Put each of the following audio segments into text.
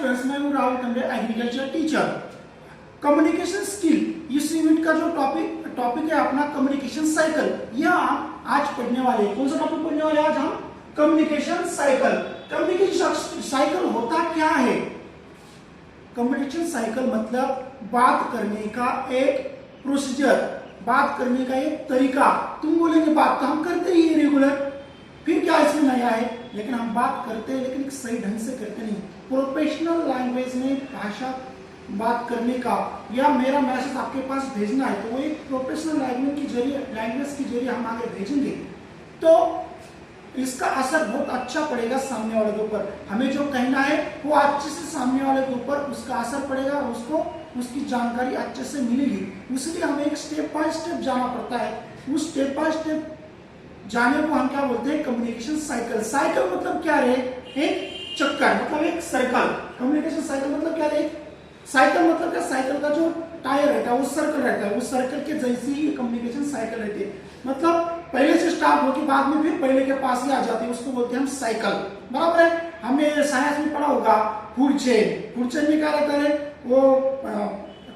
Students, मैं हूं Rahul कंबे, agriculture teacher. Communication skill इस यूनिट का जो टॉपिक है अपना कम्युनिकेशन साइकिल, यह हम आज पढ़ने वाले हैं। कौन सा टॉपिक पढ़ने वाले आज हम? Communication cycle. कम्युनिकेशन साइकिल होता क्या है? कम्युनिकेशन साइकिल मतलब बात करने का एक प्रोसीजर, बात करने का एक तरीका। तुम बोलेंगे बात तो हम करते ही है रेगुलर, फिर क्या इसमें नया है? लेकिन हम बात करते हैं, लेकिन सही ढंग से करते नहीं। प्रोफेशनल लैंग्वेज में भाषा बात करने का, या मेरा मैसेज आपके पास भेजना है तो वो एक प्रोफेशनल लैंग्वेज के जरिए हम आगे भेजेंगे तो इसका असर बहुत अच्छा पड़ेगा सामने वाले के ऊपर। हमें जो कहना है वो अच्छे से सामने वाले के ऊपर उसका असर पड़ेगा और उसको उसकी जानकारी अच्छे से मिलेगी। इसलिए हमें एक स्टेप बाय स्टेप जाना पड़ता है। उस स्टेप बाय स्टेप जाने को हम क्या बोलते हैं? Communication cycle. साइकिल मतलब क्या है? एक चक्कर, मतलब एक सर्कल। कम्युनिकेशन साइकिल मतलब क्या है? साइकिल मतलब क्या? साइकिल का जो टायर रहता है वो सर्कल रहता है, उस सर्कल के जैसी ही कम्युनिकेशन साइकिल रहती है। मतलब पहले से स्टार्ट होकर बाद में फिर पहले के पास ही आ जाती है, उसको बोलते हैं हम साइकिल। बराबर है? हमने साइंस में पढ़ा होगा फूड चेन। फूड चेन में क्या रहता है? वो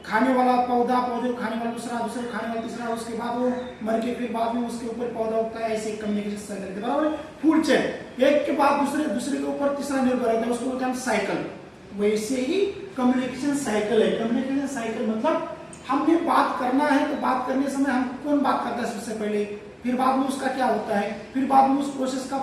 खाने वाला पौधा, पौधे खाने वाला दूसरा, दूसरे खाने वाला तीसरा, उसके बाद वो मर के फिर बाद में उसके ऊपर पौधा उगता है। ऐसे कम्युनिकेशन साइकिल, बराबर? फूड चेन एक के बाद दूसरे के ऊपर तीसरा निर्भर रहता है, उसको बोलते हैं हम साइकिल। वैसे ही कम्युनिकेशन साइकिल है। कम्युनिकेशन साइकिल मतलब हमने बात करना है तो बात करने समय हम कौन बात करता है सबसे पहले, फिर बाद में उसका क्या होता है, फिर बाद में उस प्रोसेस का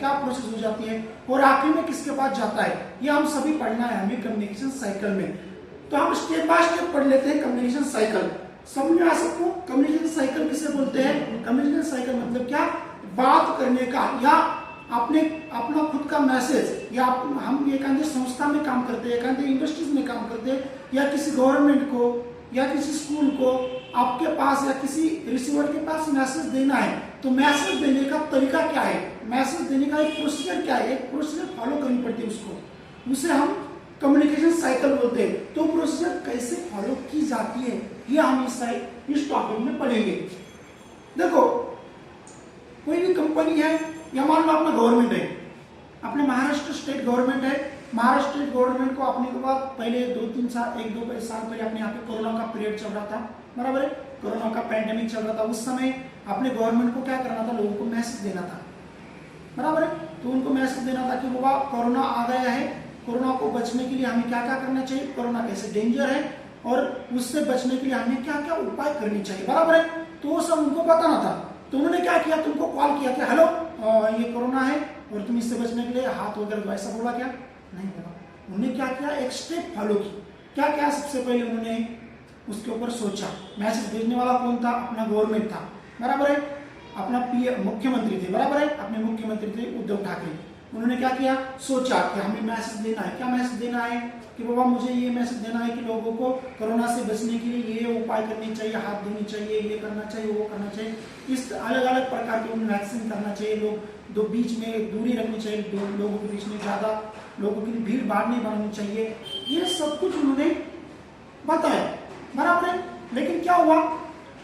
क्या प्रोसेस हो जाती है, और आखिर में किसके पास जाता है, ये हम सभी पढ़ना है हमें कम्युनिकेशन साइकिल में। तो हम स्टेप बाय स्टेप पढ़ लेते हैं कम्युनिकेशन साइकिल। समझ में आ सबको कम्युनिकेशन साइकिल किसे बोलते हैं? कम्युनिकेशन साइकिल मतलब क्या? बात करने का, या अपना खुद का मैसेज, या हम एक संस्था में काम करते हैं, एक इंडस्ट्रीज में काम करते हैं, या किसी गवर्नमेंट को या किसी स्कूल को आपके पास या किसी रिसीवर के पास मैसेज देना है तो मैसेज देने का तरीका क्या है, मैसेज देने का एक प्रोसीजर क्या है, एक प्रोसीजर फॉलो करनी पड़ती है उसको, उसे हम कम्युनिकेशन साइकिल बोलते हैं। तो प्रोसीजर कैसे फॉलो की जाती है ये हम इस टॉपिक में पढ़ेंगे। देखो, कोई भी कंपनी है या मान लो अपना गवर्नमेंट है, अपने महाराष्ट्र स्टेट गवर्नमेंट है। महाराष्ट्र स्टेट गवर्नमेंट को अपने के बाद पहले 2-3 साल, 1-2 साल पहले अपने यहाँ पे कोरोना का पीरियड चल रहा था, बराबर है? कोरोना का पैंडेमिक चल रहा था। उस समय अपने गवर्नमेंट को क्या करना था? लोगों को मैसेज देना था, बराबर है? तो उनको मैसेज देना था कि बाबा कोरोना आ गया है, कोरोना को बचने के लिए हमें क्या क्या करना चाहिए, कोरोना कैसे डेंजर है और उससे बचने के लिए हमें क्या क्या उपाय करने चाहिए, बराबर है? तो वो सब उनको बताना था। तो उन्होंने क्या किया? तुमको कॉल किया कि हेलो ये कोरोना है और तुम इससे बचने के लिए हाथ वगैरह ऐसा बोला क्या? नहीं बोला। उन्होंने क्या किया? एक स्टेप फॉलो की। क्या क्या? सबसे पहले उन्होंने उसके ऊपर सोचा। मैसेज भेजने वाला कौन था? अपना गवर्नमेंट था, बराबर है? अपना मुख्यमंत्री थे, बराबर है? अपने मुख्यमंत्री थे उद्धव ठाकरे। उन्होंने क्या किया? सोचा कि हमें मैसेज देना है। क्या मैसेज देना है? कि बाबा मुझे ये मैसेज देना है कि लोगों को कोरोना से बचने के लिए ये उपाय करने चाहिए, हाथ धोनी चाहिए, ये करना चाहिए, वो करना चाहिए, इस अलग अलग प्रकार के वैक्सीन करना चाहिए, लोग दो बीच में दूरी रखनी चाहिए, लोगों के बीच में ज्यादा लोगों की भीड़ भाड़ नहीं बनानी चाहिए। ये सब कुछ उन्होंने बताया, बराबर है? लेकिन क्या हुआ?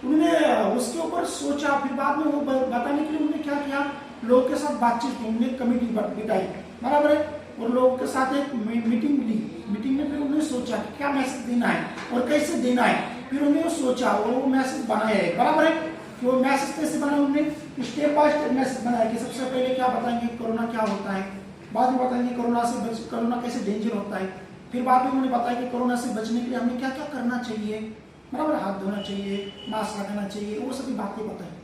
उन्होंने उसके ऊपर सोचा, फिर बाद में वो बताने के लिए उन्होंने क्या किया? लोगों के साथ बातचीत की, उन्होंने कमेटी बिठाई, बराबर है? और लोगों के साथ एक मीटिंग ली। मीटिंग में फिर उन्होंने सोचा कि क्या मैसेज देना है और कैसे देना है। फिर उन्होंने सोचा और वो मैसेज बनाया है, बराबर है? कि वो मैसेज कैसे बनाया? उन्होंने स्टेप बाय स्टेप मैसेज बनाया कि सबसे पहले क्या बताएंगे कोरोना क्या होता है, बाद में बताएंगे कोरोना कैसे डेंजर होता है, फिर बाद में उन्होंने बताया कि कोरोना से बचने के लिए हमें क्या क्या करना चाहिए, बराबर? हाथ धोना चाहिए, मास्क लगाना चाहिए, वो सभी बातें बताई,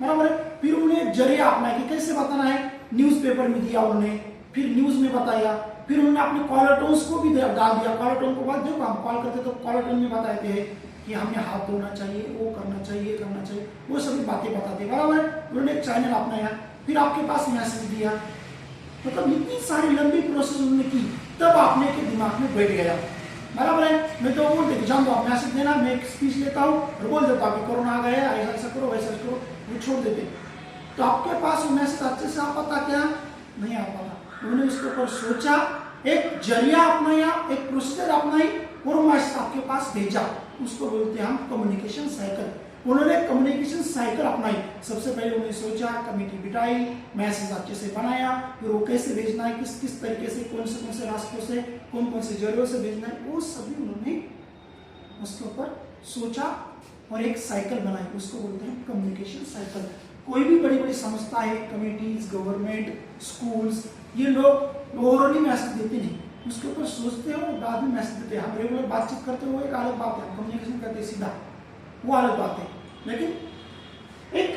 बराबर है? फिर उन्हें जरिया अपना कि कैसे बताना है, न्यूज़पेपर में दिया उन्होंने, फिर न्यूज में बताया, फिर उन्होंने अपने कॉलर टोन्स को भी डाल दिया। कॉलर टोन को बाद देखो हम कॉल करते तो कॉलर टोन में बताते हैं कि हमें हाथ धोना चाहिए, वो करना चाहिए, करना चाहिए, वो सभी बातें बताते, बराबर है? उन्होंने एक चैनल अपनाया, फिर आपके पास मैसेज दिया। मतलब इतनी सारी लंबी प्रोसेस उन्होंने की, तब आपने के दिमाग में बैठ गया, बराबर है? मैं तो बोलते कि जान दो आप मैसेज देना, मैं एक स्पीच लेता हूँ और बोल देता हूँ कि कोरोना आ गया है, ऐसा करो वैसा करो, वो छोड़ देते। तो आपके पास वो मैसेज अच्छे से आ पाता क्या? नहीं आ पाता। उन्होंने उसके ऊपर सोचा, एक जरिया अपनाया, एक प्रोसीजर अपनाई और मैसेज आपके पास भेजा। उसको बोलते हैं हम कम्युनिकेशन साइकिल। उन्होंने कम्युनिकेशन साइकिल अपनाई। सबसे पहले उन्होंने सोचा, कमेटी बिठाई, मैसेज अच्छे से बनाया, फिर वो कैसे भेजना है, किस किस तरीके से, कौन से रास्तों से, कौन कौन से जरियों से भेजना है, वो सभी उन्होंने उसके ऊपर सोचा और एक साइकिल बनाई, उसको बोलते हैं कम्युनिकेशन साइकिल। कोई भी बड़ी बड़ी संस्था है, कमिटीज, गवर्नमेंट, स्कूल्स, ये लोग ओवरऑली मैसेज देते नहीं, उसके ऊपर सोचते हो बाद में मैसेज देते हैं। हम रेगुलर बातचीत करते हो एक अलग बात है, कम्युनिकेशन करते हैं सीधा, वो अलग बात है। लेकिन एक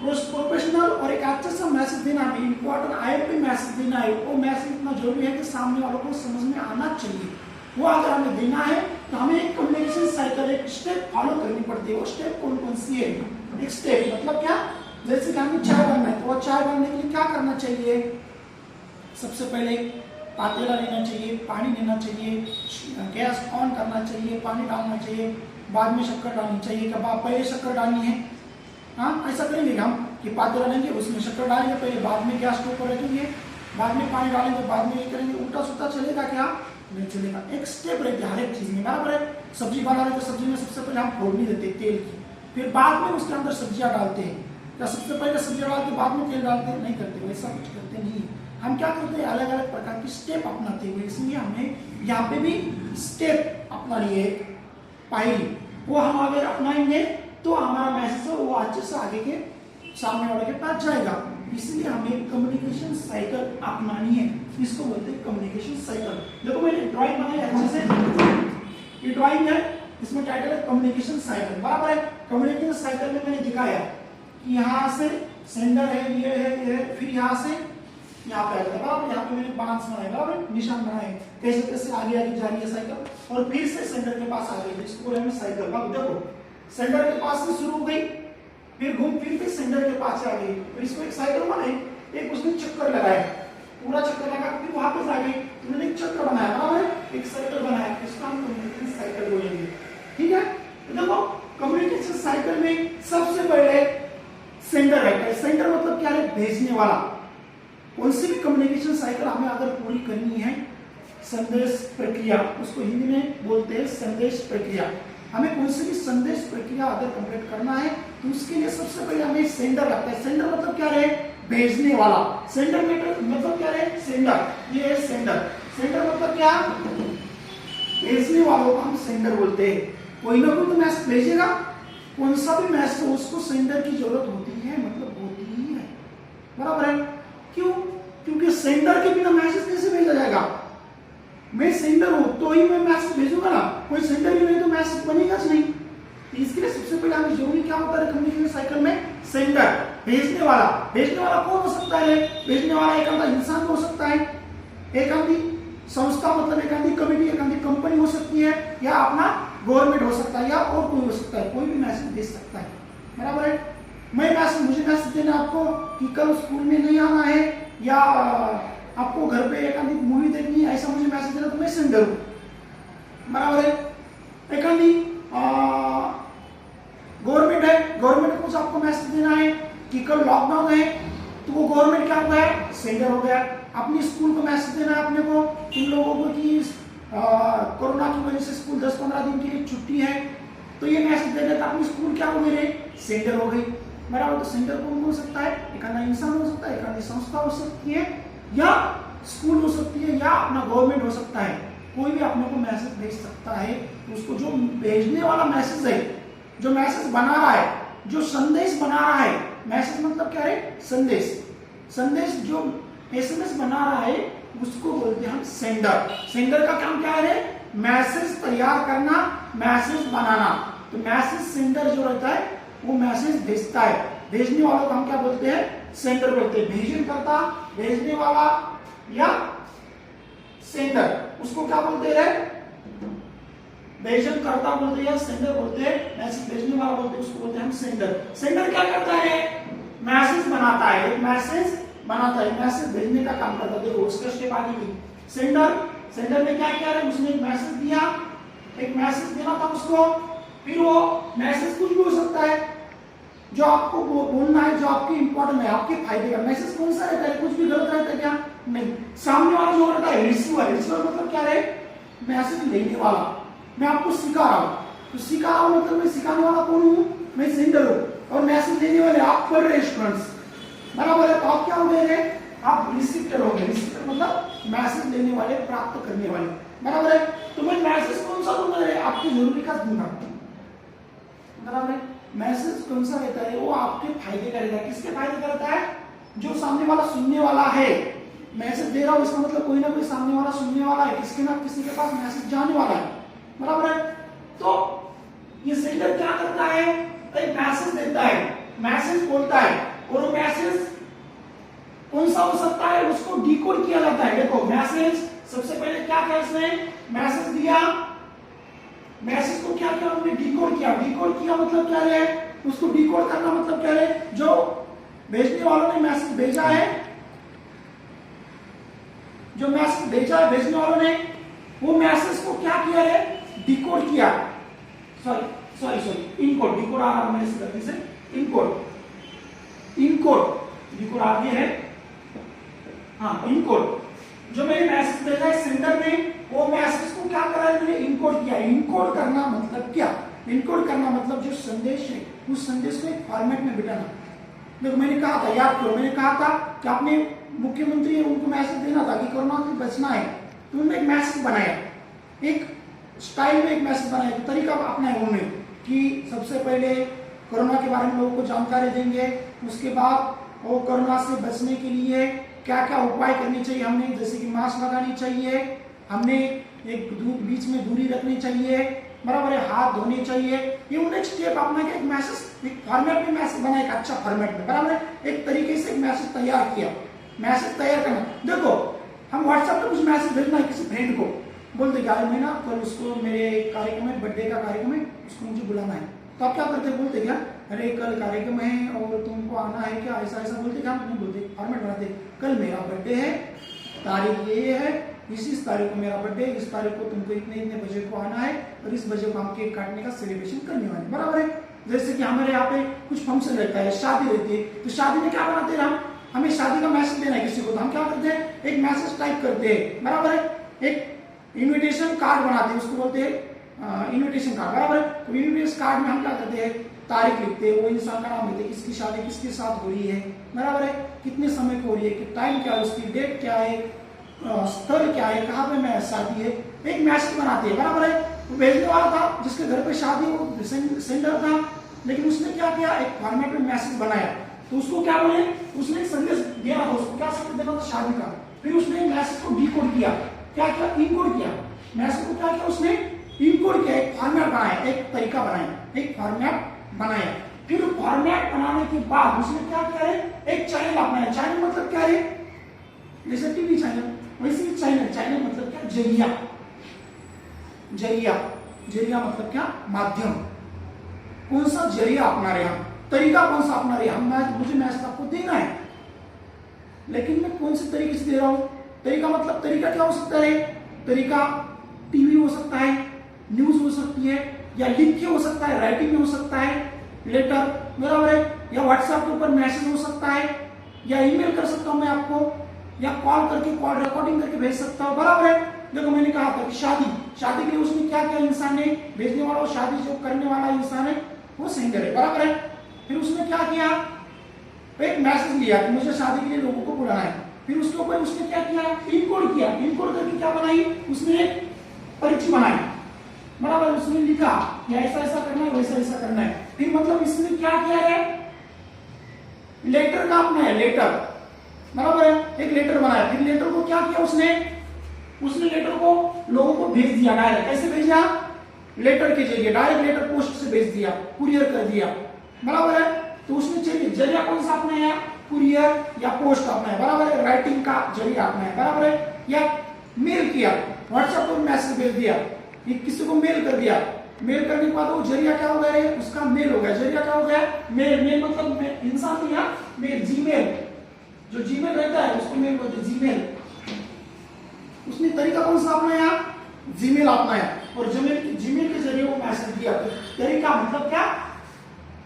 प्रोफेशनल और एक अच्छा सा मैसेज देना है, इंपॉर्टेंट आईएमपी मैसेज देना है, वो मैसेज इतना जरूरी है कि सामने वालों को समझ में आना चाहिए। वो अगर हमें देना है तो हमें एक कम्युनिकेशन साइकिल, एक स्टेप फॉलो करनी पड़ती है। वो स्टेप कौन कौन सी है? एक स्टेप मतलब क्या, जैसे कि हमें चाय बनना है, तो चाय बनने के लिए क्या करना चाहिए? सबसे पहले पातेला लेना चाहिए, पानी लेना चाहिए, गैस ऑन करना चाहिए, पानी डालना चाहिए, बाद में शक्कर डालनी चाहिए। कब आप पहले शक्कर डालनी है, हाँ ऐसा करेंगे हम कि पातेला लेंगे, उसमें शक्कर डालेंगे पहले, बाद में गैस के ऊपर रखेंगे, बाद में पानी डालेंगे, बाद में ये करेंगे। उल्टा सुल्टा चलेगा क्या? नहीं चलेगा। एक स्टेप रहती है हर एक चीज में, बराबर है। सब्जी बना रहे तो सब्जी में सबसे पहले हम फोड़नी देते हैं तेल की, फिर बाद में उसके अंदर सब्जियां डालते हैं। क्या सबसे पहले सब्जियां डाल के बाद में तेल डालते हैं? नहीं करते, वैसा कुछ करते नहीं। हम क्या करते हैं, अलग अलग प्रकार की स्टेप अपनाते हुए, इसलिए हमें यहाँ पे भी स्टेप अपनानी है पायरी, वो हम अगर अपनाएंगे तो हमारा मैसेज है वो अच्छे से आगे के सामने वाले के पास जाएगा। इसलिए हमें कम्युनिकेशन साइकिल अपनानी है, इसको बोलते हैं कम्युनिकेशन साइकिल। देखो मैंने ड्राइंग बनाई अच्छे से, ये ड्राइंग है, इसमें टाइटल है कम्युनिकेशन साइकिल, बराबर है। कम्युनिकेशन साइकिल में मैंने दिखाया कि यहाँ से सेंडर है, ये है, फिर यहाँ से यहाँ पे आएगा, बराबर। यहाँ पे मैंने बांस बनाए, बराबर, निशान बनाए, कैसे कैसे आगे आगे जा रही है साइकिल, और फिर से सेंटर के पास आ गई, इसको बोले हमें साइकिल। अब देखो सेंटर के पास से शुरू हो गई, फिर घूम फिर सेंटर के पास आ गई, फिर इसको एक साइकिल बनाई, एक उसने चक्कर लगाया, पूरा चक्कर लगा, फिर वापस आ गई, उन्होंने एक चक्कर बनाया, बराबर, एक सर्कल बनाया, इसको हम कम्युनिकेशन साइकिल बोलेंगे, ठीक है। तो देखो कम्युनिकेशन साइकिल में सबसे पहले सेंडर है। सेंडर मतलब क्या है? भेजने वाला। कौन सी भी कम्युनिकेशन साइकिल हमें अगर पूरी करनी है, संदेश प्रक्रिया, उसको हिंदी में बोलते हैं संदेश प्रक्रिया। हमें कौन सी भी संदेश प्रक्रिया अगर कंप्लीट करना है तो उसके लिए सबसे पहले हमें सेंडर लगता है। सेंडर मतलब क्या रहे? भेजने वाला। सेंडर मतलब क्या रहे? सेंडर, ये है सेंडर। सेंडर मतलब क्या? भेजने वालों को हम सेंडर बोलते हैं। कोई ना कोई तो मैसेज भेजेगा, कौन सा भी मैसेज उसको सेंडर की जरूरत होती है, मतलब होती ही है, बराबर है। क्यों? क्योंकि सेंडर के बिना मैसेज कैसे भेजा जाएगा? मैं सेंडर हूं तो ही मैं मैसेज भेजूंगा ना, कोई सेंडर ही नहीं तो मैसेज बनेगा नहीं। इसके लिए सबसे पहले हमें जरूरी क्या होता है कम्युनिकेशन साइकिल में? सेंडर, भेजने वाला। भेजने वाला कौन हो सकता है? भेजने वाला एक आधा इंसान हो सकता है, एक आधी संस्था, मतलब एक आधी कमेटी, एक आधी कंपनी हो सकती है, या अपना गवर्नमेंट हो सकता है, या और कोई हो सकता है, कोई भी मैसेज भेज सकता है, बराबर है। मुझे मैसेज देना आपको कि कल स्कूल में नहीं आना है, या आपको घर पे एक आधी मूवी देखनी है, ऐसा मुझे मैसेज देना, तो मैं सेंडर हूं, बराबर है। एक आधी गवर्नमेंट है, गवर्नमेंट को आपको मैसेज देना है कि कल लॉकडाउन है, तो वो गवर्नमेंट क्या हो गया? सेंडर हो गया। अपनी स्कूल को मैसेज देना है अपने को, तुम लोगों को कि कोरोना की वजह से स्कूल 10-15 दिन की छुट्टी है, तो ये मैसेज दे देता, अपनी स्कूल क्या हो गई? सेंडर हो गई, बराबर। तो सेंडर कौन हो सकता है? एक आधा इंसान हो सकता है, एक आधी संस्था हो सकती है, या स्कूल हो सकती है, या अपना गवर्नमेंट हो सकता है। कोई भी अपने को मैसेज भेज सकता है। उसको जो भेजने वाला मैसेज है, जो मैसेज बना रहा है, जो संदेश बना रहा है, मैसेज मतलब क्या है? संदेश। संदेश जो एसएमएस बना रहा है उसको बोलते हैं हम सेंडर। सेंडर का काम क्या है? मैसेज तैयार करना, मैसेज बनाना। तो मैसेज सेंडर जो रहता है वो मैसेज भेजता है। भेजने वालों को हम क्या बोलते हैं? सेंडर बोलते हैं। भेजन करता, भेजने वाला या सेंडर, उसको क्या बोलते हैं? भेजन करता बोलते हैं या सेंडर बोलते हैं। मैसेज भेजने वाला बोलते हैं, उसको बोलते हैं हम सेंडर। सेंडर क्या करता है? मैसेज बनाता है, एक मैसेज बनाता है, मैसेज भेजने का काम करता है। देखो उसका स्टेप आगे भी। सेंडर ने क्या किया है? उसने एक मैसेज दिया, एक मैसेज देना था उसको, फिर वो मैसेज कुछ भी हो सकता है जो आपको बोलना है, जो आपके इंपॉर्टेंट है, आपके फायदे का। मैसेज कौन सा रहता है? कुछ भी गलत रहता है क्या? नहीं। सामने वाला जो रहता है रिसीवर। रिसीवर मतलब क्या रहे? मैसेज लेने वाला। मैं आपको सिखा रहा हूं, तो सिखा रहा हूं मतलब मैं सिखाने वाला कौन हूं? मैं सेंडर हूं और मैसेज देने वाले आप पढ़ रहे स्टूडेंट्स, बराबर है। तो आप क्या हो गए, आप रिसीप्टर हो गए। रिसीप्टर मतलब मैसेज लेने वाले, प्राप्त करने वाले, बराबर है। तो मैं मैसेज कौन सा दूंगा, आपकी जरूरी का दूंगा, बराबर है। मैसेज कौन सा रहता है, वो आपके फायदे का रहता है। किसके फायदे का रहता है, जो सामने वाला सुनने वाला है। मैसेज दे रहा हूं इसका मतलब कोई ना कोई सामने वाला सुनने वाला है, किसके ना किसी के पास मैसेज जाने वाला है, बराबर है। तो ये सेंडर क्या करता है, एक मैसेज देता है, मैसेज बोलता है, और वो मैसेज कौन सा हो सकता है, उसको डिकोड किया जाता है। देखो मैसेज सबसे पहले क्या किया इसने, मैसेज दिया, मैसेज को क्या किया हमने, डिकोड किया। डिकोड किया मतलब क्या है, उसको डिकोड करना मतलब क्या है, जो भेजने वालों ने मैसेज भेजा है, जो मैसेज भेजा है भेजने वालों ने, वो मैसेज को क्या किया है, डिकोड किया। सॉरी इनकोड, डिकोड आ रहा है गलती से, इनकोड डिकोड आ गया है, हाँ इनकोड। जो मैंने मैसेज भेजा है सेंडर ने, वो मैसेज को क्या करा है, मैंने इनकोड किया। इनकोड करना मतलब क्या, इनकोड करना मतलब जो संदेश है उस संदेश को एक फॉर्मेट में बिठाना। देखो मैंने कहा था, याद करो, मैंने कहा था कि आपने मुख्यमंत्री है उनको मैसेज देना था कि कोरोना से बचना है, तो उन्होंने एक मैसेज बनाया, एक स्टाइल में एक मैसेज बनाया, तो तरीका अपनाया उन्होंने कि सबसे पहले कोरोना के बारे में लोगों को जानकारी देंगे, उसके बाद वो कोरोना से बचने के लिए क्या क्या उपाय करने चाहिए हमने, जैसे कि मास्क लगानी चाहिए, हमने एक बीच में दूरी रखनी चाहिए, बराबर है, हाथ धोने चाहिए। ये उन्हें स्टेप अपना के एक मैसेज, एक फॉर्मेट में मैसेज बनाया, एक अच्छा फॉर्मेट में, बराबर है, एक तरीके से एक मैसेज तैयार किया। मैसेज तैयार करना, देखो हम व्हाट्सएप पे कुछ मैसेज भेजना है किसी फ्रेंड को, बोलते क्या मैं ना कल उसको मेरे कार्यक्रम में, बर्थडे का कार्यक्रम है, उसको मुझे बुलाना है, तो आप क्या करते, बोलते क्या, अरे कल कार्यक्रम है और तुमको आना है क्या, ऐसा ऐसा बोलते क्या, नहीं बोलते, फॉर्मेट बनाते, कल मेरा बर्थडे है, तारीख ये है, इस तारीख को मेरा बर्थडे, इस तारीख को तुमको इतने इतने बजे को आना है, और इस बजे को हम केक काटने का सेलिब्रेशन करने वाले, बराबर है। जैसे कि हमारे यहाँ पे कुछ फंक्शन रहता है, शादी रहती है, तो शादी में क्या बनाते हैं हमें शादी का मैसेज देना है किसी को, तो हम क्या करते हैं, एक मैसेज टाइप करते हैं, बराबर है, एक इन्विटेशन कार्ड बनाते हैं, उसको बोलते हैं इन्विटेशन कार्ड, बराबर है। तो इन्विटेशन कार्ड में हम क्या करते हैं, तारीख लिखते हैं, वो इंसान का नाम लिखते हैं, किसकी शादी किसके साथ हो रही है, बराबर है, कितने समय को हो रही है, कि टाइम क्या है, उसकी डेट क्या है, स्थल क्या है, कहाँ पे मैं शादी है, एक मैसेज बनाते हैं, बराबर है। वो भेजने वाला था जिसके घर पे शादी, वो सेंडर था, लेकिन उसने क्या किया, एक फॉर्मेट में मैसेज बनाया, तो उसको क्या बोले, उसने एक संदेश दिया था, उसको क्या संदेश देना था, शादी का। फिर उसने मैसेज को डिकोड किया, क्या किया, इनकोड किया, मैसेज को क्या किया, उसने इनकोड किया, एक फॉर्मेट बनाया, एक तरीका बनाया, एक फॉर्मेट बनाया। फिर फॉर्मेट बनाने के बाद उसने क्या किया है, एक चैनल अपनाया। चैनल मतलब क्या है, जैसे टीवी चैनल, वैसे ही चैनल, चैनल मतलब क्या, जरिया, जरिया, जरिया मतलब क्या, माध्यम। कौन सा जरिया अपना रहे हम, तरीका कौन सा अपना रहे हम, मुझे मैसेज आपको देना है, लेकिन मैं कौन से तरीके से दे रहा हूं, तरीका मतलब तरीका क्या हो सकता है, तरीका टीवी हो सकता है, न्यूज हो सकती है, या लिख के हो सकता है, राइटिंग में हो सकता है, लेटर, बराबर है, या व्हाट्सएप के ऊपर मैसेज हो सकता है, या ईमेल कर सकता हूं मैं आपको, या कॉल करके, कॉल रिकॉर्डिंग करके भेज सकता हूं, बराबर है। देखो मैंने कहा था कि शादी के लिए उसने क्या किया, इंसान ने, भेजने वाला, शादी जो करने वाला इंसान है वो सेंडर है, बराबर है। फिर उसने क्या किया, एक मैसेज लिया कि मुझे शादी के लिए लोगों को बुलाना है, फिर उसके ऊपर उसने क्या किया, इनकोड किया, इनकोड करके क्या बनाई, उसने एक पर्ची बनाई, बराबर, उसने लिखा कि ऐसा ऐसा करना है, वैसा ऐसा करना है। फिर मतलब इसने क्या किया है, लेटर का अपना है, लेटर, बराबर है, एक लेटर बनाया। फिर लेटर को क्या किया उसने लेटर को लोगों को भेज दिया, डायरेक्ट, कैसे भेजा, लेटर के जरिए, डायरेक्ट लेटर पोस्ट से भेज दिया, कुरियर कर दिया, बराबर है। तो उसने चाहिए जरिया कौन सा अपनाया, कुरियर या पोस्ट अपनाया, बराबर है, राइटिंग का जरिया अपनाया, बराबर है, या मेल किया, व्हाट्सएप पर मैसेज भेज दिया, किसी को मेल कर दिया, मेल करने के बाद वो जरिया क्या हो गया, उसका मेल हो गया, जरिया क्या हो गया, मेल, मेल मतलब इंसान नहीं, मेल, जीमेल, जो जीमेल रहता है उसको मेल बोलते हैं, जीमेल। उसने तरीका कौन सा अपनाया, जीमेल अपनाया, और जीमेल के जरिए वो मैसेज दिया। तरीका मतलब क्या,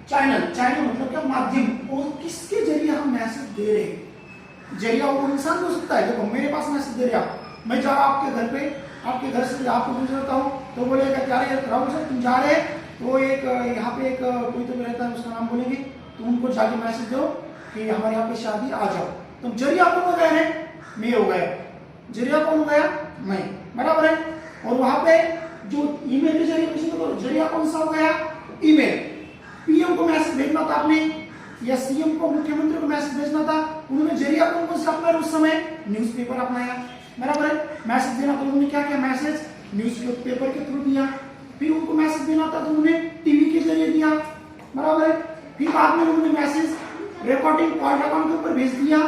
चैनल, चैनल मतलब क्या, माध्यम, और किसके जरिए हम मैसेज दे रहे हैं, जरिया वो इंसान हो सकता है। देखो मेरे पास मैसेज दे रहा, मैं जा रहा आपके घर पे, आपके घर से आपको गुजरता हूँ, तो बोलेगा क्या रे राहुल सर तुम जा रहे हैं, तो एक यहाँ पे एक कोई तो रहता है, उसका नाम बोलेंगे, तो उनको जाके मैसेज दो कि हमारे यहाँ पे शादी आ जाओ। तो जरिया कौन हो गया है? मैं हो गया। जरिया कौन हो गया? मैं, बराबर है। और वहां पे जो ईमेल के जरिए किसी को, जरिया कौन सा हो गया? ईमेल। पीएम को मैसेज भेजना था आपने, या सीएम को, मुख्यमंत्री को मैसेज भेजना था, उन्होंने जरिया कौन सा अपनाया उस समय? न्यूज़पेपर अपनाया, बराबर है। मैसेज देना तो उन्होंने क्या किया? मैसेज न्यूज़पेपर के थ्रू दिया। फिर उनको मैसेज देना था तो उन्होंने टीवी के जरिए दिया, बराबर है। फिर बाद में उन्होंने मैसेज रिकॉर्डिंग कॉल अकाउंट के ऊपर भेज दिया,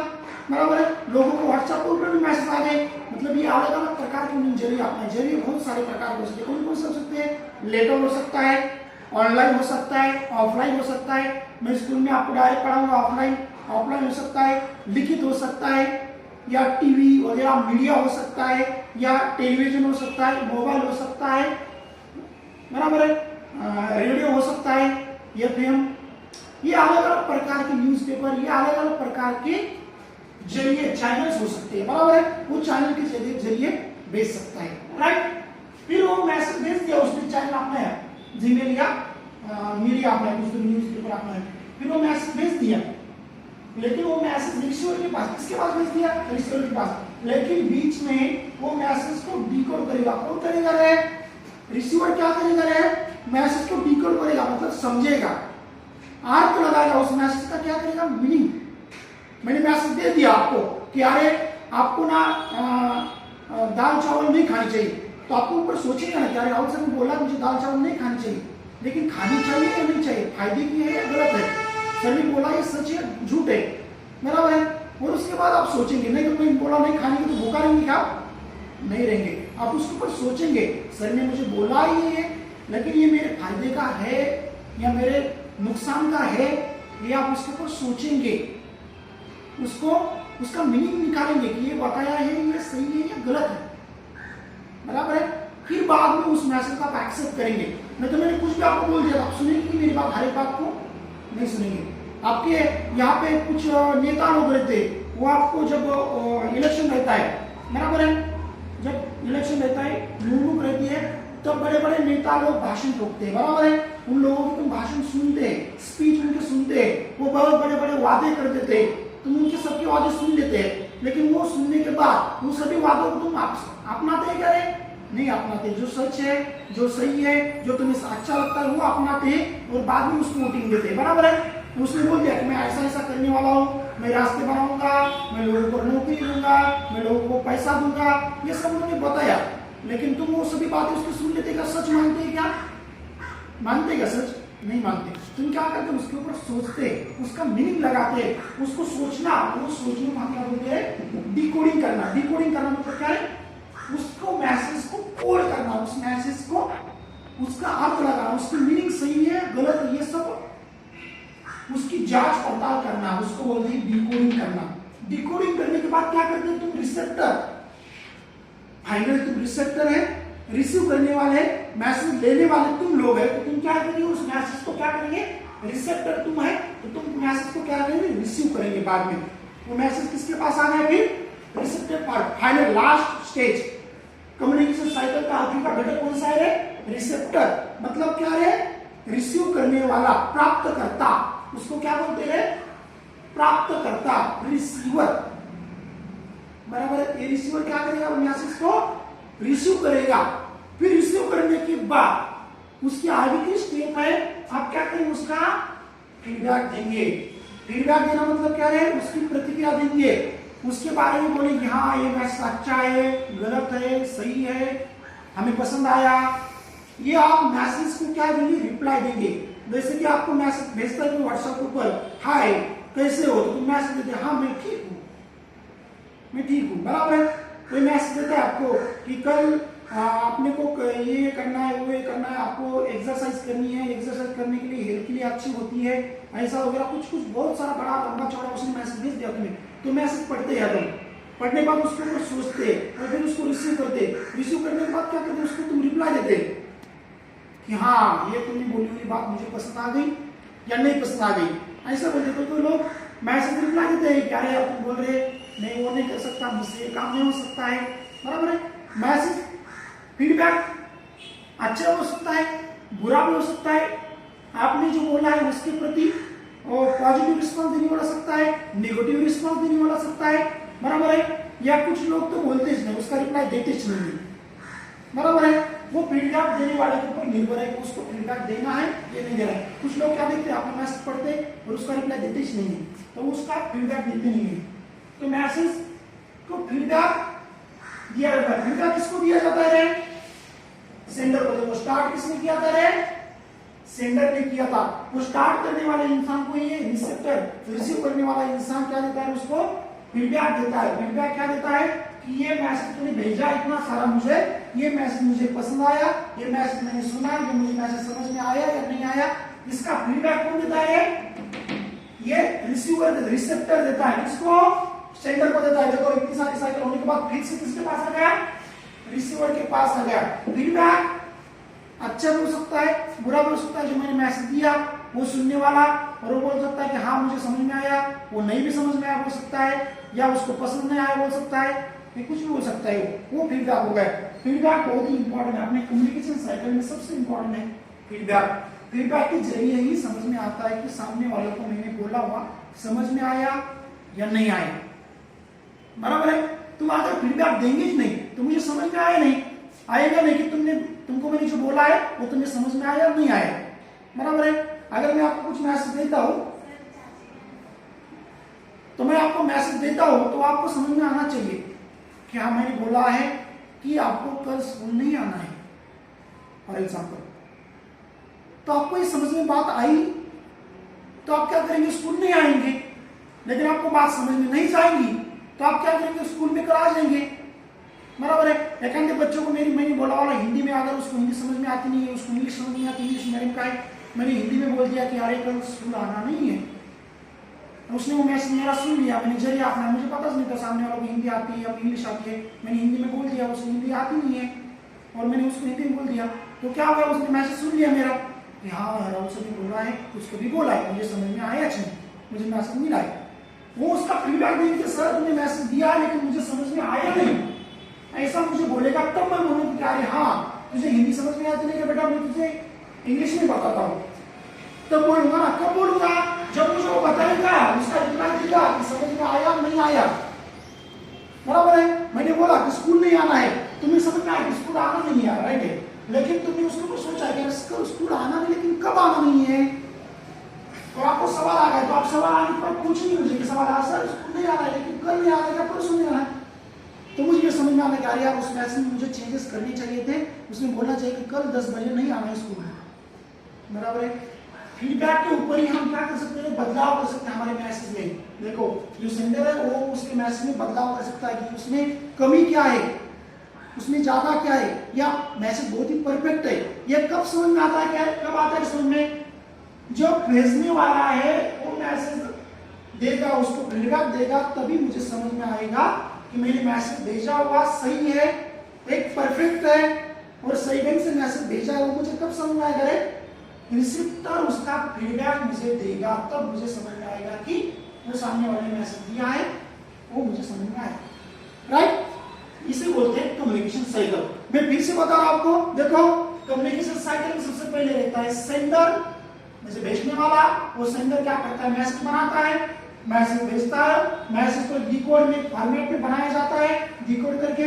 बराबर है। लोगों को व्हाट्सएप के ऊपर भी मैसेज आ गए। मतलब ये अलग अलग प्रकार के उन्होंने जरिए अपने जरिए बहुत सारे प्रकार हो सकते हैं। कौन कौन से हो सकते हैं? लेटर हो सकता है, ऑनलाइन हो सकता है, ऑफलाइन हो सकता है। मैं स्कूल में आपको डायरेक्ट पढ़ाऊंगा, ऑफलाइन ऑफलाइन हो सकता है, लिखित हो सकता है, या टीवी वगैरह मीडिया हो सकता है, या टेलीविजन हो सकता है, मोबाइल हो सकता है, बराबर है, रेडियो हो सकता है, या फिल्म। ये अलग अलग प्रकार के न्यूज़पेपर, ये अलग अलग प्रकार के जरिए चैनल्स हो सकते हैं, बराबर है। वो चैनल के जरिए भेज सकता है, राइट। फिर वो मैसेज भेज दिया, उसने चैनल अपना है, जीमेल या मीडिया अपना है, दूसरे न्यूज़पेपर अपना है। फिर वो मैसेज भेज दिया, लेकिन वो मैसेज रिसीवर के पास, किसके पास भेज दिया? रिसीवर के पास। लेकिन बीच में वो मैसेज को डिकोड करेगा। कौन करेगा रे? रिसीवर क्या करेगा रे? मैसेज को डिकोड करेगा, मतलब समझेगा, अर्थ लगाएगा उस मैसेज का। क्या करेगा? मीनिंग। मैंने मैसेज दे दिया आपको कि अरे आपको ना दाल चावल नहीं खानी चाहिए, तो आपको ऊपर सोचेगा ना कि अरे राहुल सर ने बोला मुझे दाल चावल नहीं खानी चाहिए, लेकिन खानी चाहिए या नहीं चाहिए, फायदे की है या गलत है, सर ने बोला ये सच है झूठ है, बराबर है। और उसके बाद आप सोचेंगे, नहीं तो मैं बोला नहीं खाने की, तो भूखा रहेंगे क्या? नहीं रहेंगे। आप उसके ऊपर सोचेंगे, सर ने मुझे बोला ही है, लेकिन ये मेरे फायदे का है या मेरे नुकसान का है, ये आप उसके ऊपर सोचेंगे, उसको उसका मीनिंग निकालेंगे कि ये बताया है ये सही है या गलत है, बराबर है। फिर बाद में उस मैसेज का आप एक्सेप्ट करेंगे। नहीं तो मैंने कुछ भी आपको बोल दिया, आप सुनेंगे मेरी बात, हर एक बात को नहीं सुनेंगे। आपके यहाँ पे कुछ नेता लोग रहते, वो आपको जब इलेक्शन रहता है, बराबर है, जब इलेक्शन रहता है, मुल्क रहती है, तो बड़े बड़े नेता लोग भाषण ठोकते हैं, बराबर है। उन लोगों की तुम भाषण सुनते, स्पीच उनके सुनते, वो बहुत बड़े बड़े वादे कर देते, तुम उनके सबके वादे सुन लेते हैं, लेकिन वो सुनने के बाद वो सभी वादों को तुम अपनाते हैं क्या? नहीं अपनाते। जो सच है, जो सही है, जो तुम्हें अच्छा लगता है वो अपनाते हैं और बाद में उसको वोटिंग देते हैं, बराबर है। उसने बोल दिया कि मैं ऐसा ऐसा करने वाला हूँ, मैं रास्ते बनाऊंगा, मैं लोगों को नौकरी दूंगा, मैं लोगों को पैसा दूंगा, ये सब उन्होंने बताया, लेकिन तुम वो सभी बातें उसको सुन लेते क्या? सच मानते हैं क्या? मानते क्या सच? नहीं मानते। तुम क्या करते? उसके ऊपर सोचते, उसका मीनिंग लगाते, उसको सोचना, वो सोचने को हम क्या बोलते हैं? डिकोडिंग करना। डिकोडिंग करना मतलब क्या है? उसको मैसेज को कोड करना, उस मैसेज को उसका अर्थ लगाना, उसकी मीनिंग सही है गलत है, ये सब उसकी जांच पड़ताल करना, उसको बोलते हैं डिकोडिंग करना। डिकोडिंग करने के बाद क्या करते हैं? तुम रिसेप्टर, फाइनल तुम रिसेप्टर है, रिसीव करने वाले, मैसेज लेने वाले तुम लोग है, तो तुम क्या करेंगे? उस मैसेज को क्या करेंगे? रिसेप्टर तुम है, तो तुम मैसेज को क्या करेंगे? रिसीव करेंगे बाद में। वो मैसेज किसके पास आ गया? फिर receptor part, final last stage. Communication cycle का आखिरी का घटक कौन सा है? रिसेप्टर। मतलब क्या है? रिसीव करने वाला, प्राप्तकर्ता, उसको क्या बोलते हैं? प्राप्तकर्ता, रिसीवर, बराबर है। ये रिसीवर क्या करेगा? मैसेज को रिसीव करेगा। फिर रिसीव करने के बाद उसकी आगे की स्टेप है, आप क्या करेंगे? उसका फीडबैक देंगे। फीडबैक देना मतलब क्या है? उसकी प्रतिक्रिया देंगे, उसके बारे में बोलेंगे हाँ ये मैसेज अच्छा है, गलत है, सही है, हमें पसंद आया। ये आप मैसेज को क्या देंगे? रिप्लाई देंगे। जैसे कि आपको मैसेज भेजता है व्हाट्सएप ऊपर, हाय कैसे हो, तो तुम मैसेज देते हाँ मैं ठीक हूँ, मैं ठीक हूँ, बराबर है। कोई मैसेज देता है आपको कि कल आपने को ये करना है, वो ये करना है, आपको एक्सरसाइज करनी है, एक्सरसाइज करने के लिए हेल्थ के लिए अच्छी होती है, ऐसा वगैरह कुछ कुछ बहुत सारा बड़ा लंबा चौड़ा उसने मैसेज भेज दिया तुम्हें, तो मैसेज पढ़ते हैं तुम, पढ़ने के बाद उसके ऊपर सोचते और फिर उसको रिसीव करते, रिसीव करने के बाद क्या करते? उसको तुम रिप्लाई देते कि हाँ ये तुमने बोली हुई बात मुझे पसंद आ गई या नहीं पसंद आ गई, ऐसा बोलते। तो लोग मैसेज रिप्लाई देते हैं, क्या रे आप बोल रहे नहीं वो नहीं कर सकता, मुझसे ये काम नहीं हो सकता है, बराबर है। मैसेज फीडबैक अच्छा हो सकता है, बुरा भी हो सकता है, आपने जो बोला है उसके प्रति पॉजिटिव रिस्पॉन्स देने वाला सकता है, नेगेटिव रिस्पॉन्स देने वाला सकता है, बराबर है। या कुछ लोग तो बोलते ही नहीं, उसका रिप्लाई देते ही नहीं, बराबर है। वो फीडबैक देने वाले के ऊपर निर्भर है कि उसको फीडबैक देना है या नहीं देना है। कुछ लोग क्या देखते हैं, आपने मैसेज पढ़ते और उसका रिप्लाई देते ही नहीं है, तो उसका फीडबैक देते नहीं है। तो मैसेज को फीडबैक दिया जाता है। फीडबैक किसको दिया जाता है? सेंडर को। देखो स्टार्ट किसने किया था रे? सेंडर ने किया था। वो स्टार्ट करने वाले इंसान को ये रिसेप्टर, रिसीव करने वाला इंसान क्या देता है? उसको फीडबैक देता है। फीडबैक क्या देता है कि ये मैसेज तूने भेजा इतना सारा, मुझे ये मैसेज मुझे पसंद आया, ये मैसेज मैंने सुना, ये मुझे मैसेज समझ में आया या नहीं आया। इसका फीडबैक कौन देता है? ये रिसीवर, रिसेप्टर देता है। किसको? सेंडर को देता है। देखो इतनी सारी साइकिल होने के बाद फिर से किसके पास आ गया? रिसीवर के पास आ गया। फीडबैक अच्छा भी हो सकता है, बुरा भी हो सकता है। जो मैंने मैसेज दिया वो सुनने वाला और वो बोल सकता है कि हाँ मुझे समझ में आया, वो नहीं भी समझ में आया बोल सकता है, या उसको पसंद नहीं आया बोल सकता है, ये कुछ भी हो सकता है। वो फीडबैक हो गया। फीडबैक बहुत ही इंपॉर्टेंट है, अपने कम्युनिकेशन साइकिल में सबसे इंपॉर्टेंट है फीडबैक। फीडबैक के जरिए ही समझ में आता है कि सामने वाले को मैंने बोला हुआ समझ में आया या नहीं आया, बराबर है। तुम अगर फीडबैक देंगे ही नहीं तो मुझे समझ में आया नहीं, आएगा नहीं कि तुमको मैंने जो बोला है वो तुम्हें समझ में आया नहीं आया, बराबर है। अगर मैं आपको कुछ मैसेज देता हूं तो मैं आपको मैसेज देता हूं तो आपको समझ में आना चाहिए कि हाँ मैंने बोला है कि आपको कल स्कूल नहीं आना है, फॉर एग्जाम्पल। तो आपको ये समझ में बात आई तो आप क्या करेंगे? स्कूल नहीं आएंगे। लेकिन आपको बात समझ में नहीं जाएगी तो आप क्या करेंगे? स्कूल में करा जाएंगे, बराबर है। एकांत बच्चों को मैंने बोला वाला हिंदी में, अगर उसको हिंदी समझ में आती नहीं है, उसको इंग्लिश समझ नहीं आती, इंग्लिश मीडियम का है, मैंने हिंदी में बोल दिया कि अरे कल स्कूल आना नहीं है, तो उसने वो मैसेज मेरा सुन लिया, मैंने जरिए अपना, मुझे पता नहीं था सामने वालों को हिंदी आती है या इंग्लिश आती है, मैंने हिंदी में बोल दिया, उसको हिंदी आती नहीं है और मैंने उसको हिंदी में बोल दिया, तो क्या हुआ? उसने मैसेज सुन लिया मेरा कि हाँ राहुल से भी बोला है, उसको भी बोला है, मुझे समझ में आया नहीं, मुझे मैसेज मिला है। वो उसका फीडबैक देंगे कि सर तुमने मैसेज दिया लेकिन मुझे समझ में आया नहीं, ऐसा मुझे बोलेगा तब मैं बोलूँ कि अरे हाँ तुझे हिंदी समझ में आती नहीं कि बेटा मैं तुझे इंग्लिश में बताता हूँ, तब बोलूंगा ना। कब बोलूंगा? जब मुझे वो बताएगा, उसका रिप्लाई देगा कि समझ में आया नहीं आया, बराबर है। मैंने बोला कि स्कूल नहीं आना है, तुम्हें समझ में आया कि स्कूल आना नहीं है, राइट है, लेकिन तुमने उसको सोचा कि स्कूल आना नहीं, लेकिन कब आना नहीं है? तो आपको सवाल आ गया, तो आप सवाल आने पर पूछेंगे मुझे कि सवाल आ सर स्कूल नहीं आना है, लेकिन कल नहीं आना है, परसों नहीं आना है। तो मुझे ये समझ में आने का यार उस मैसेज में मुझे चेंजेस करने चाहिए थे, उसने बोलना चाहिए कि कल 10 बजे नहीं आना है स्कूल में, बराबर है। फीडबैक के ऊपर ही हम क्या कर सकते हैं? बदलाव कर सकते हैं हमारे मैसेज में। देखो जो सेंडर है वो उसके मैसेज में बदलाव कर सकता है कि उसमें कमी क्या है, उसमें ज्यादा क्या है, या मैसेज बहुत ही परफेक्ट है। ये कब समझ में आता है? क्या कब आता है समझ में? जब भेजने वाला है वो मैसेज देगा, उसको फीडबैक देगा, तभी मुझे समझ में आएगा कि मैंने मैसेज भेजा हुआ सही है, एक परफेक्ट है और सही ढंग से मैसेज भेजा है। वो मुझे कब समझ में आएगा? रिसीवर उसका फीडबैक मुझे देगा, तब मुझे समझ में आएगा कि वो सामने वाले ने मैसेज दिया है, वो मुझे समझ में आया, राइट। इसे बोलते हैं कम्युनिकेशन साइकिल। मैं फिर से बता रहा हूं आपको, देखो कम्युनिकेशन साइकिल में सबसे पहले रहता है सेंडर, जैसे भेजने वाला, वो सेंडर क्या करता है? मैसेज बनाता है, मैसेज भेजता है, मैसेज को डिकोड में फॉर्मेट में बनाया जाता है, डिकोड करके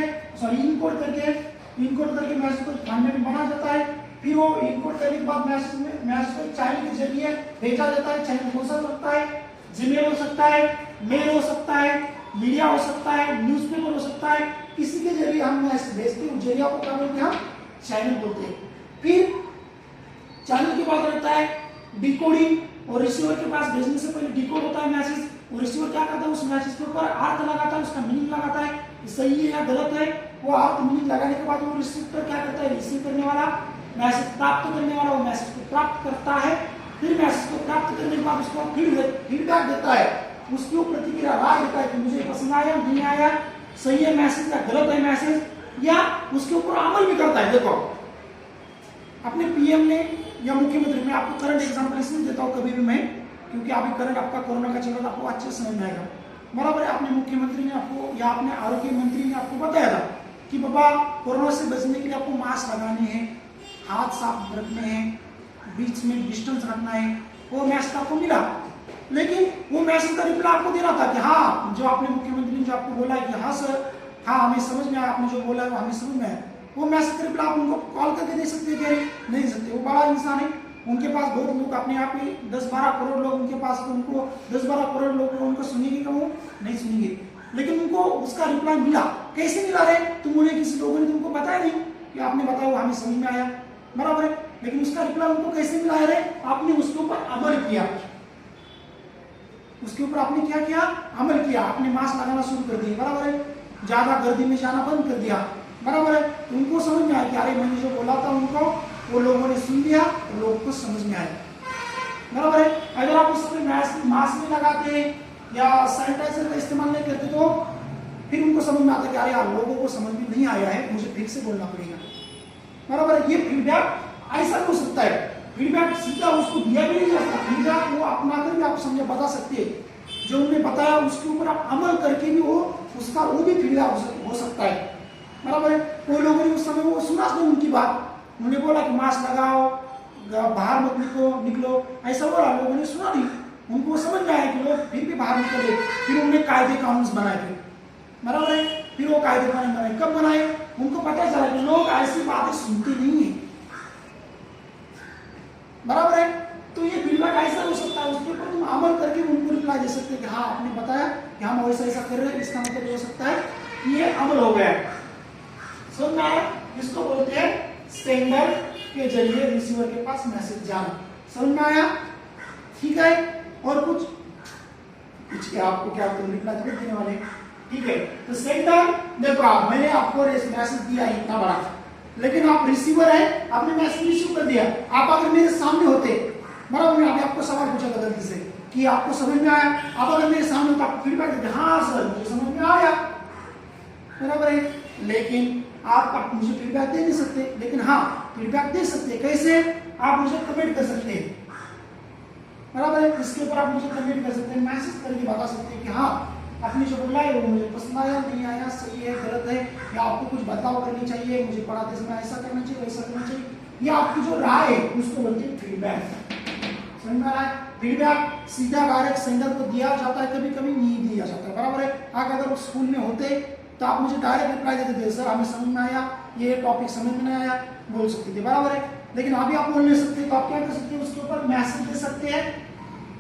इनकोड करके मैसेज को फॉर्मेट में बनाया जाता है। फिर वो इनकोड करने के बाद मैसेज को चैनल के जरिए भेजा जाता है। चैनल हो सकता है, जीमेल हो सकता है, मेल हो सकता है, मीडिया हो सकता है, न्यूज़पेपर हो सकता है, किसी के जरिए हम मैसेज भेजते हैं, उस जरिए को क्या बोलते हैं? हम चैनल बोलते हैं। फिर चैनल के बाद रहता है डिकोडिंग, और रिसीवर के पास भेजने से पहले डिकोड होता है मैसेज, और रिसीवर क्या करता है? उस मैसेज के ऊपर अर्थ लगाता है, उसका मीनिंग लगाता है, सही है या गलत है। वो अर्थ मीनिंग लगाने के बाद वो रिसीवर क्या करता है? रिसीव करने वाला, मैसेज प्राप्त करने वाला वो मैसेज को प्राप्त करता है। फिर मैसेज को प्राप्त करने के बाद उसको फीडबैक देता है, उसकी प्रतिक्रिया राय देता है कि मुझे पसंद आया नहीं आया, सही है मैसेज या गलत है मैसेज, या उसके ऊपर अमल भी करता है। देखो अपने पीएम ने या मुख्यमंत्री, मैं आपको करंट एग्जांपल इसलिए देता हूं कभी भी मैं, क्योंकि अभी करंट आपका कोरोना का चल रहा था, आपको अच्छे समझ में आएगा, बराबर है। अपने मुख्यमंत्री ने आपको या अपने आरोग्य मंत्री ने आपको बताया था कि बाबा कोरोना से बचने के लिए आपको मास्क लगाने हैं, हाथ साफ रखने हैं, बीच में डिस्टेंस रखना है, वो मैसेज आपको मिला। लेकिन वो मैसेज का रिप्लाई आपको दे रहा था कि हाँ, जो आपने मुख्यमंत्री ने जो आपको बोला है कि हाँ सर, हाँ हमें समझ में आया, आपने जो बोला है वो हमें समझ में आया, वो मैसेज का रिप्लाई आप उनको कॉल करके दे सकते हैं क्या? नहीं सकते। वो बड़ा इंसान है, उनके पास बहुत लोग अपने आप ही 10-12 करोड़ लोग उनके पास, तो उनको 10-12 करोड़ लोग उनको सुनेंगे क्या? वो नहीं सुनेंगे। लेकिन उनको उसका रिप्लाई मिला। कैसे मिला रे? तुम उन्हें किसी लोगों ने तुमको बताया नहीं कि आपने बताया, वो हमें समझ में आया, बराबर है। लेकिन उसका रिप्लाई उनको कैसे मिला है रे? आपने उसके ऊपर अमल किया, उसके ऊपर आपने क्या किया? अमल किया। आपने मास्क लगाना शुरू कर दिया, बराबर है। ज्यादा गर्दी में जाना बंद कर दिया, बराबर है। उनको समझ में आया कि अरे मैंने जो बोला था उनको, वो लोगों ने सुन लिया, लोगों को समझ में आया, बराबर है। अगर आप उस समय मास्क नहीं लगाते या सैनिटाइजर का इस्तेमाल नहीं करते तो फिर उनको समझ में आता कि अरे यार लोगों को समझ में नहीं आया है, मुझे फिर से बोलना पड़ेगा, बराबर है। ये फीडबैक ऐसा हो सकता है, फीडबैक सीधा उसको दिया भी नहीं जाता, फीडबैक वो अपना कर भी आप समझे बता सकते हैं। जो उन्होंने बताया उसके ऊपर आप अमल करके भी वो उसका वो भी फीडबैक हो सकता है, बराबर है। कोई लोगों ने उस समय वो सुना नहीं उनकी बात, उन्होंने बोला कि मास्क लगाओ, बाहर मत निकलो, ऐसा बोला, लोगों ने सुना नहीं, उनको समझ में आया कि लोग फिर भी बाहर निकले। फिर उन्होंने कायदे कानून बनाए थे, बराबर है। फिर वो कायदे कानून बनाए, कब बनाए? उनको पता चला कि लोग ऐसी बातें सुनते नहीं है, बराबर है। तो ये फीडबैक ऐसा हो सकता है, उसके ऊपर तुम अमल करके उनको रिप्लाई दे सकते हैं कि हाँ आपने बताया कि हम ऐसा ऐसा कर रहे हैं, इसका मतलब हो सकता है कि ये अमल हो गया। समझ में आया? इसको बोलते हैं सेंडर के जरिए रिसीवर के पास मैसेज जाना। समझ में आया? ठीक है। और कुछ क्या आपको क्या रिप्लाई देने वाले? ठीक है। तो सेंडर, देखो आप, मैंने आपको मैसेज दिया इतना बड़ा, लेकिन आप रिसीवर है, आपने मैसेज रिसीव कर दिया। आप अगर मेरे सामने होते, बराबर, मैं आपको सवाल पूछा था गलती से कि आपको समझ में आया, आप अगर मेरे सामने होता आप फीडबैक देते, हाँ सर मुझे समझ में आया, बराबर है। लेकिन आप मुझे फीडबैक दे नहीं सकते, लेकिन हाँ फीडबैक दे सकते। कैसे? आप मुझे कमेंट कर सकते हैं, बराबर है। इसके ऊपर आप मुझे कमेंट कर सकते हैं, मैसेज करके बता सकते हैं कि हाँ आपने जो बोला है वो मुझे पसंद आया, नहीं आया, सही है, गलत है, या आपको कुछ बदलाव करनी चाहिए, मुझे पढ़ाते समय ऐसा करना चाहिए, वैसा करना चाहिए, या आपकी जो राय है उसको बोलते हैं फीडबैक। समझ में आ रहा है? फीडबैक सीधा डायरेक्ट सेंडर को दिया जाता है, कभी कभी नहीं दिया जाता, बराबर है। अगर स्कूल में होते तो आप मुझे डायरेक्ट रिप्लाई देते थे, सर हमें समझ में आया, ये टॉपिक समझ में नहीं आया, बोल सकते थे, बराबर है। लेकिन अभी आप बोल नहीं सकते, तो आप क्या कर सकते हैं? उसके ऊपर मैसेज दे सकते हैं,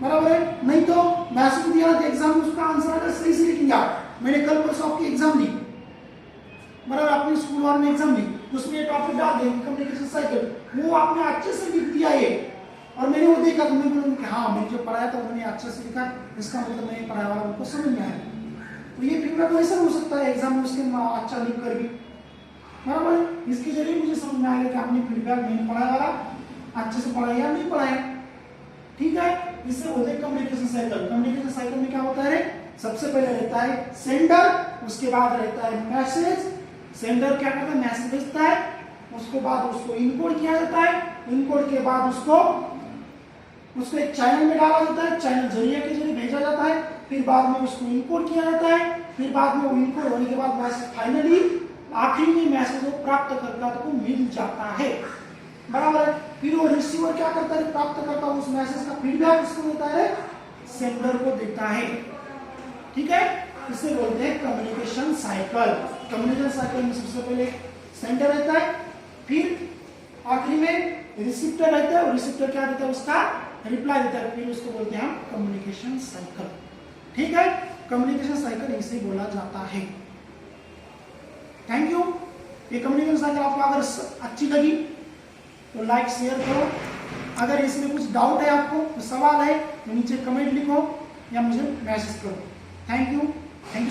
बराबर है। नहीं तो मैसेज दिया तो एग्जाम में उसका आंसर अगर सही से लिखेंगे आप, मैंने कल परसों आपकी एग्जाम ली, बराबर, आपने स्कूल वाले में एग्जाम ली, उसमें टॉपिक डाल दिया कम्युनिकेशन साइकिल, वो आपने अच्छे से लिख दिया ये, और मैंने वो देखा तो मैं बोलूँ कि हाँ मैंने जो पढ़ाया था उन्होंने अच्छे से लिखा, इसका मतलब मैंने पढ़ाया वाला उनको समझ में आया। तो ये फीडबैक ऐसा हो सकता है एग्जाम में उसके अच्छा लिख कर भी, बराबर है। इसके जरिए मुझे समझ में आएगा कि आपने फीडबैक मैंने पढ़ाया वाला अच्छे से पढ़ाया या नहीं पढ़ाया, ठीक है। इससे बोलते हैं कम्युनिकेशन साइकिल। कम्युनिकेशन साइकिल में क्या होता है? सबसे पहले रहता है सेंडर, उसके बाद रहता है मैसेज। सेंडर क्या करता है? मैसेज भेजता है, उसके बाद उसको इनकोड किया जाता है, इनकोड के बाद उसको एक चैनल में डाला जाता है, चैनल जरिए के जरिए भेजा जाता है, फिर बाद में उसको इनकोड किया जाता है, फिर बाद में वो इनकोड होने के बाद मैसेज फाइनली आखिरी में मैसेज वो प्राप्तकर्ता को मिल जाता है, बराबर है। फिर वो रिसीवर क्या करता है? प्राप्त करता है उस मैसेज का फीडबैक उसको देता है, सेंडर को देता है, ठीक है। इसे बोलते हैं कम्युनिकेशन साइकिल। कम्युनिकेशन साइकिल में सबसे पहले सेंडर रहता है, फिर आखिरी में रिसीप्टर रहता है, और रिसीप्टर क्या देता है? उसका रिप्लाई देता है, फिर उसको बोलते हैं हम कम्युनिकेशन साइकिल, ठीक है। कम्युनिकेशन साइकिल इसे बोला जाता है। Thank you. ये कम्युनिकेशन साइकिल आपको अगर अच्छी लगी तो लाइक शेयर करो। अगर इसमें कुछ डाउट है आपको, तो सवाल है तो नीचे कमेंट लिखो या मुझे मैसेज करो। Thank you so